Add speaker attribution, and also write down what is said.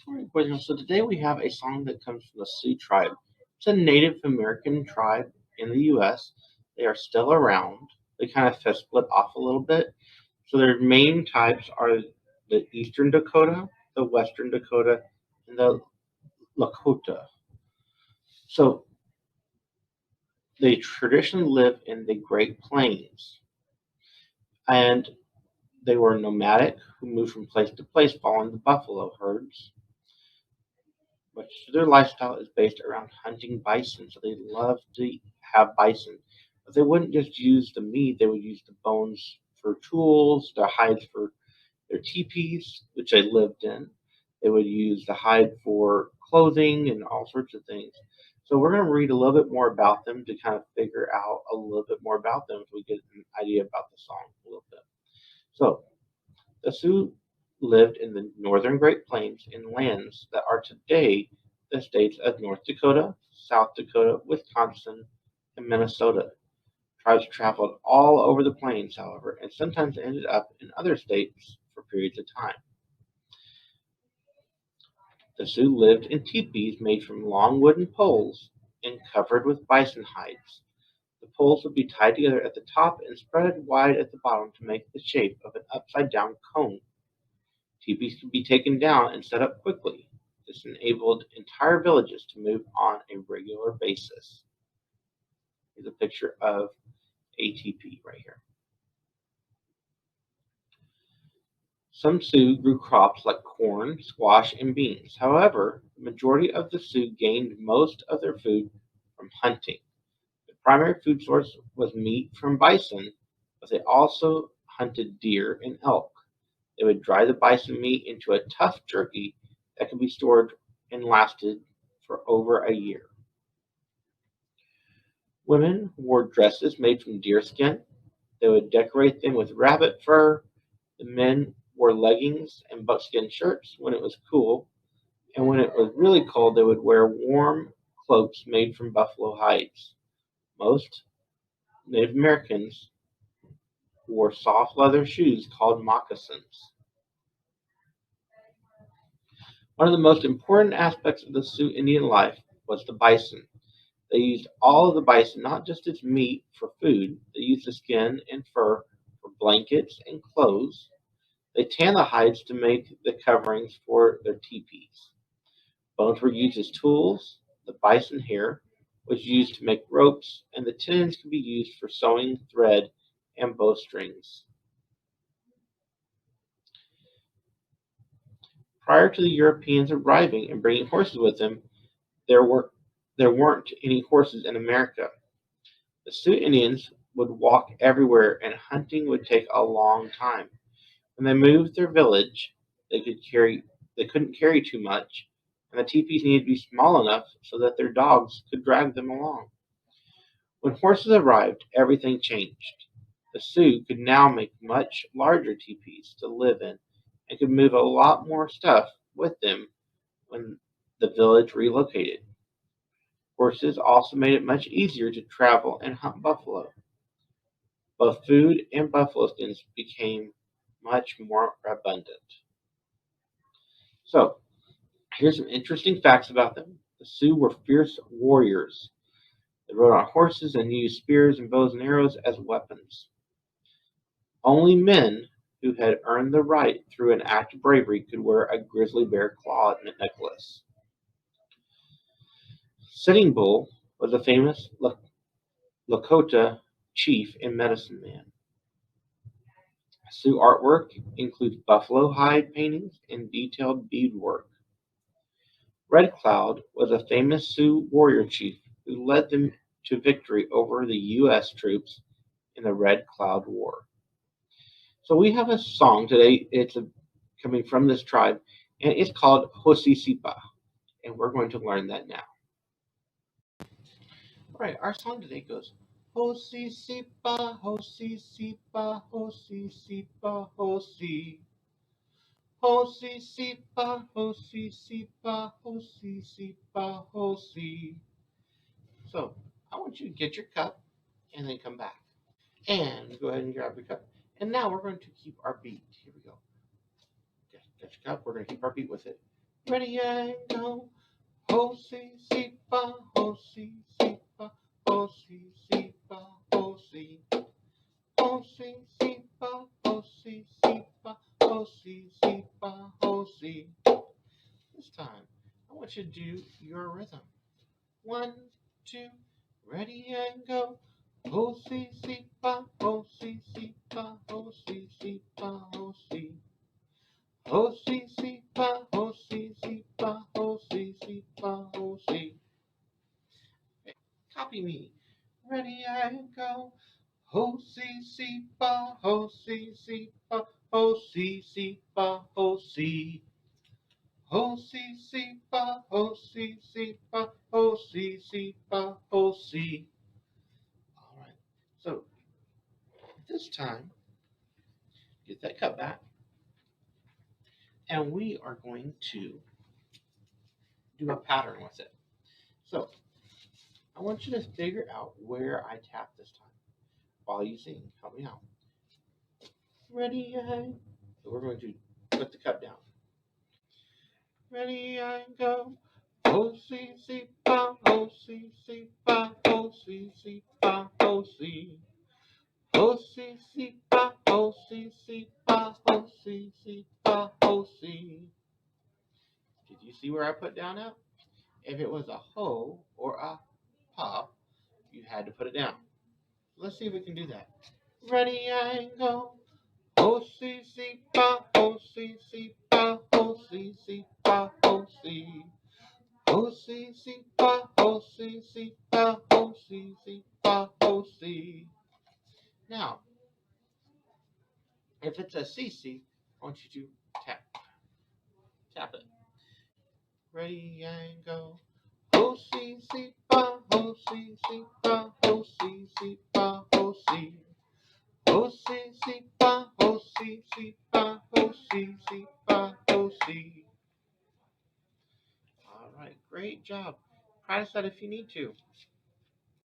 Speaker 1: All right, boys. So today we have a song that comes from the Sioux tribe. It's a Native American tribe in the U.S. They are still around. They kind of have split off a little bit. So their main types are the Eastern Dakota, the Western Dakota, and the Lakota. So they traditionally live in the Great Plains, and they were nomadic who moved from place to place following the buffalo herds. But their lifestyle is based around hunting bison, so they love to have bison. But they wouldn't just use the meat; they would use the bones for tools, the hides for their teepees, which they lived in. They would use the hide for clothing and all sorts of things. So we're going to read a little bit more about them to kind of figure out a little bit more about them, so we get an idea about the song a little bit. So the Sioux lived in the northern Great Plains in lands that are today the states of North Dakota, South Dakota, Wisconsin, and Minnesota. Tribes traveled all over the plains, however, and sometimes ended up in other states for periods of time. The Sioux lived in teepees made from long wooden poles and covered with bison hides. The poles would be tied together at the top and spread wide at the bottom to make the shape of an upside down cone. Teepees could be taken down and set up quickly. This enabled entire villages to move on a regular basis. Here's a picture of a teepee right here. Some Sioux grew crops like corn, squash, and beans. However, the majority of the Sioux gained most of their food from hunting. The primary food source was meat from bison, but they also hunted deer and elk. They would dry the bison meat into a tough jerky that could be stored and lasted for over a year. Women wore dresses made from deerskin. They would decorate them with rabbit fur. The men wore leggings and buckskin shirts when it was cool, and when it was really cold, they would wear warm cloaks made from buffalo hides. Most Native Americans wore soft leather shoes called moccasins. One of the most important aspects of the Sioux Indian life was the bison. They used all of the bison not just as meat for food, they used the skin and fur for blankets and clothes. They tanned the hides to make the coverings for their teepees. Bones were used as tools. The bison hair was used to make ropes, and the tendons could be used for sewing thread and bowstrings. Prior to the Europeans arriving and bringing horses with them, there were there weren't any horses in America. The Sioux Indians would walk everywhere, and hunting would take a long time. When they moved their village, they could carry they couldn't carry too much, and the teepees needed to be small enough so that their dogs could drag them along. When horses arrived, everything changed. The Sioux could now make much larger teepees to live in and could move a lot more stuff with them when the village relocated. Horses also made it much easier to travel and hunt buffalo. Both food and buffalo skins became much more abundant. So, here's some interesting facts about them. The Sioux were fierce warriors. They rode on horses and used spears and bows and arrows as weapons. Only men who had earned the right through an act of bravery could wear a grizzly bear claw necklace. Sitting Bull was a famous Lakota chief and medicine man. Sioux artwork includes buffalo hide paintings and detailed beadwork. Red Cloud was a famous Sioux warrior chief who led them to victory over the U.S. troops in the Red Cloud War. So we have a song today. Coming from this tribe, and it's called Hosisipa, and we're going to learn that now. All right, our song today goes Hosisipa, Hosisipa, Hosisipa, Hosi. Hosisipa, Hosisipa, Hosisipa, Hosi. So I want you to get your cup and then come back. And go ahead and grab your cup. And now we're going to keep our beat. Here we go. Get your cup. We're going to keep our beat with it. Ready and go. Hosisipa, Hosisipa, Hosisipa, Hosi. Hosisipa, Hosisipa, Hosisipa, Hosi. This time, I want you to do your rhythm. 1, 2, ready and go. Hosisipa, Hosisipa, Hosisipa, Hosi. Hosisipa, Hosisipa, Hosisipa, Hosi. Copy me. Ready and go. Hosisipa, Hosisipa, Hosisipa, Hosi. Hosisipa, Hosisipa, Hosisipa, Hosi. All right. So this time, get that cut back, and we are going to do a pattern with it. So I want you to figure out where I tap this time while you sing. Help me out. Ready and so we're going to put the cup down. Ready and go. Oh, see, see, ba, oh, see, see, ba, oh, see, see, ba, oh, see. Oh, see, see, ba, oh, see, ba, oh, see, ba, oh, see. Did you see where I put down at? If it was a ho or a pop, you had to put it down. Let's see if we can do that. Ready and go. Hosisipa, Hosisipa, Hosisipa, Hosi. Hosisipa, Hosisipa, Hosisipa, Hosi. Now, if it's a CC, I want you to tap it. Ready and go. Hosisipa, Hosisipa, Hosisipa, Hosi. Hosisipa, Hosisipa, Hosisipa, Hosi. All right, great job. Practice that if you need to.